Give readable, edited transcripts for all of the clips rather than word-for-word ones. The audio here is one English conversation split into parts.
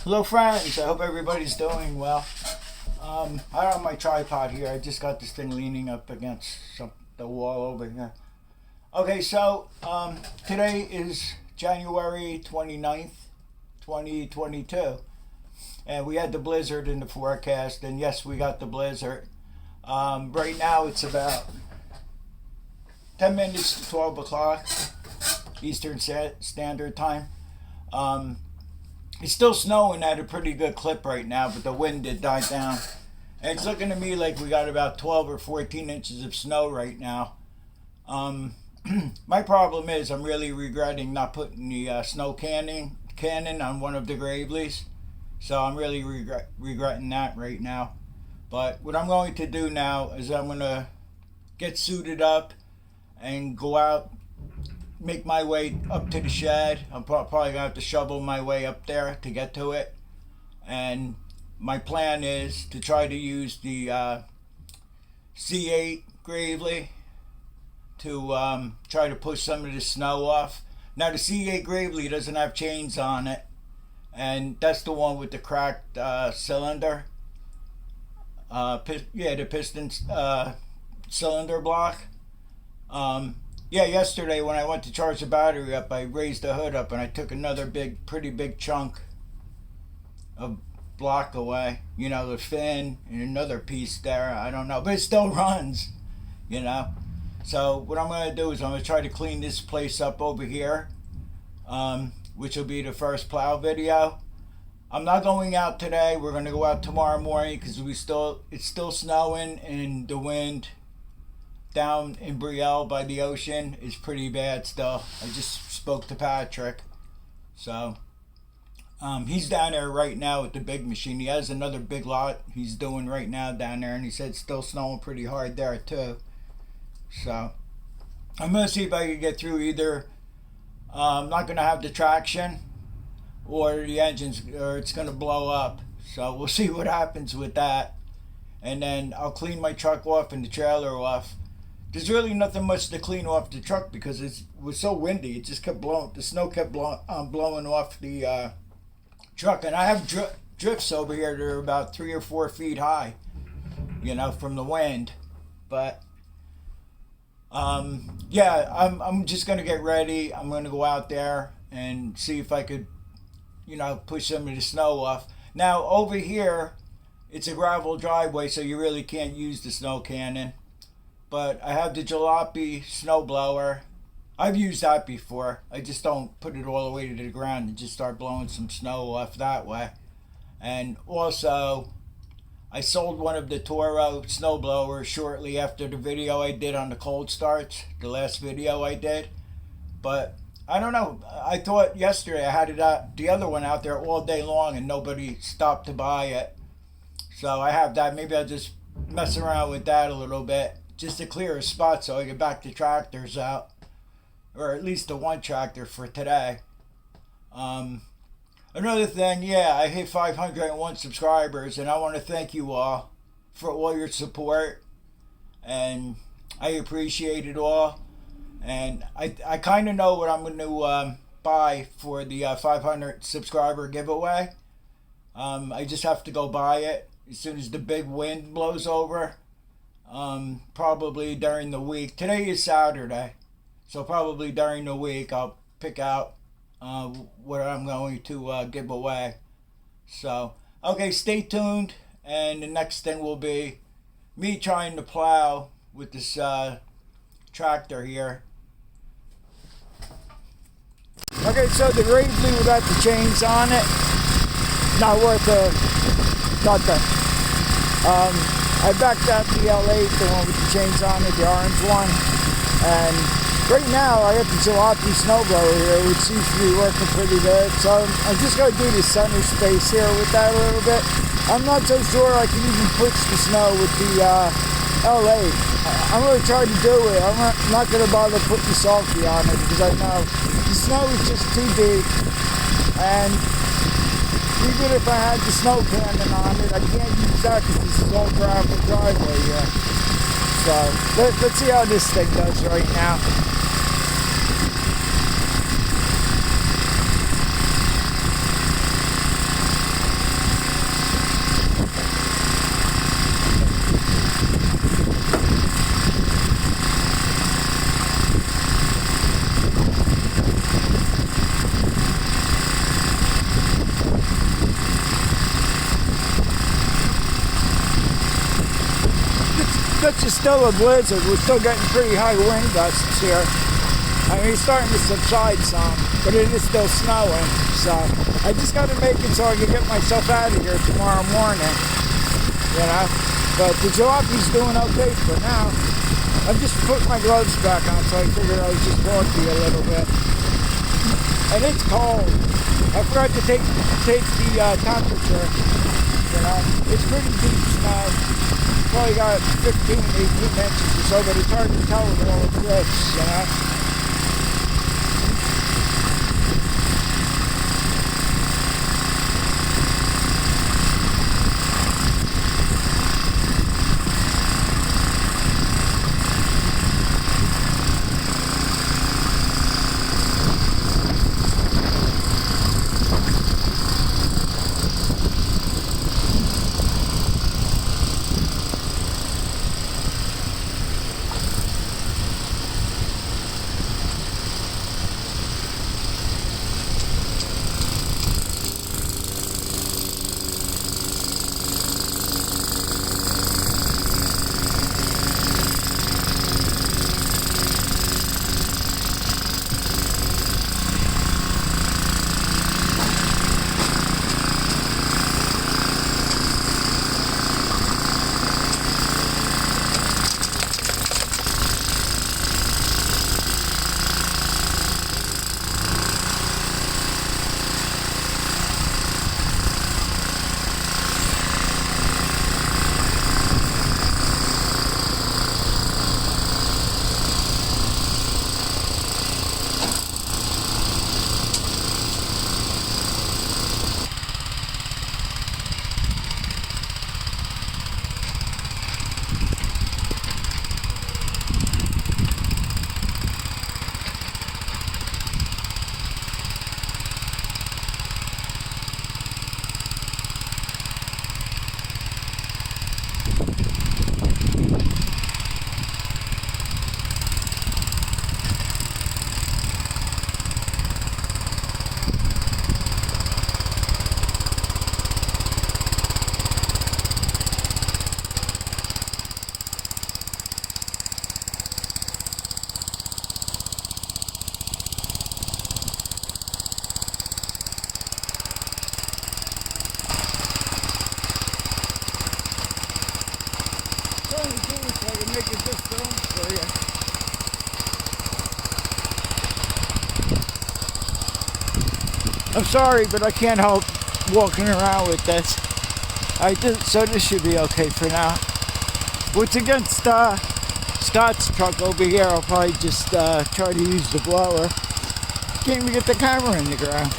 Hello friends, I hope everybody's doing well. I have my tripod here. I just got this thing leaning up against the wall over here. Okay, so today is January 29th, 2022. And we had the blizzard in the forecast, and yes, we got the blizzard. Right now it's about 10 minutes to 12 o'clock Eastern Standard Time. It's still snowing at a pretty good clip right now, but the wind did die down. And it's looking to me like we got about 12 or 14 inches of snow right now. My problem is I'm really regretting not putting the snow cannon on one of the Graveleys. So I'm really regretting that right now. But what I'm going to do now is I'm going to get suited up and go out, make my way up to the shed. I'm probably going to have to shovel my way up there to get to it. And my plan is to try to use the C8 Graveley to try to push some of the snow off. Now the C8 Graveley doesn't have chains on it, and that's the one with the cracked cylinder. The piston cylinder block. Yesterday when I went to charge the battery up, I raised the hood up and I took another pretty big chunk of block away. You know, the fin and another piece there. I don't know, but it still runs, you know. So what I'm going to do is I'm going to try to clean this place up over here, which will be the first plow video. I'm not going out today. We're going to go out tomorrow morning because it's still snowing, and the wind down in Brielle by the ocean is pretty bad still. I just spoke to Patrick. So he's down there right now with the big machine. He has another big lot he's doing right now down there, and he said it's still snowing pretty hard there too. So I'm going to see if I can get through either. I'm not going to have the traction, or the engines, or it's going to blow up. So we'll see what happens with that. And then I'll clean my truck off and the trailer off. There's really nothing much to clean off the truck because it was so windy. It just kept blowing. The snow kept blowing off the truck. And I have drifts over here that are about 3 or 4 feet high, you know, from the wind. But I'm just going to get ready. I'm going to go out there and see if I could, you know, push some of the snow off. Now over here, it's a gravel driveway, so you really can't use the snow cannon. But I have the jalopy snow blower. I've used that before. I just don't put it all the way to the ground and just start blowing some snow off that way. And also, I sold one of the Toro snow blowers shortly after the video I did on the cold starts, the last video I did. But I don't know. I thought yesterday I had the other one out there all day long and nobody stopped to buy it. So I have that. Maybe I'll just mess around with that a little bit, just to clear a spot so I can back the tractors out, or at least the one tractor for today. Another thing, I hit 501 subscribers, and I want to thank you all for all your support, and I appreciate it all. And I kind of know what I'm going to buy for the 500 subscriber giveaway. I just have to go buy it as soon as the big wind blows over. Probably during the week. Today is Saturday, so probably during the week I'll pick out what I'm going to give away. So, okay, stay tuned, and the next thing will be me trying to plow with this tractor here. Okay, so the Graveley without the chains on it, not worth nothing. I backed out the L8, the one with the chains on it, the orange one. And right now I got the jalopy snowblower here, which seems to be working pretty good. So I'm just going to do the center space here with that a little bit. I'm not so sure I can even push the snow with the L8. I'm going to try to do it. I'm not going to bother putting salty on it because I know the snow is just too deep. And even if I had the snow cannon on it, I can't use that because this is all gravel driveway here. So let's see how this thing does right now. much it's still a blizzard, we're still getting pretty high wind gusts here. I mean, it's starting to subside some, but it is still snowing. So I just got to make it so I can get myself out of here tomorrow morning. You know, but the jalape's doing okay for now. I just put my gloves back on, so I figured I would just talk to you a little bit. And it's cold. I forgot to take the temperature. You know, it's pretty deep snow. Probably got 15, 18 inches or so, but it's hard to tell with all the drifts, you know. I'm sorry, but I can't help walking around with this. So this should be okay for now. What's against Scott's truck over here, I'll probably just try to use the blower. Can't even get the camera in the ground.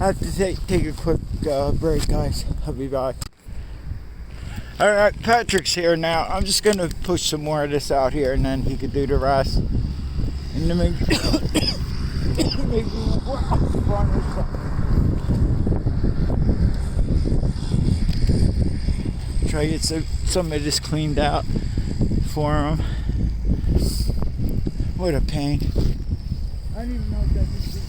I have to take a quick break, guys. I'll be back. Alright, Patrick's here now. I'm just going to push some more of this out here and then he could do the rest. And then maybe try to get some of this cleaned out for him. What a pain. I don't even know if that is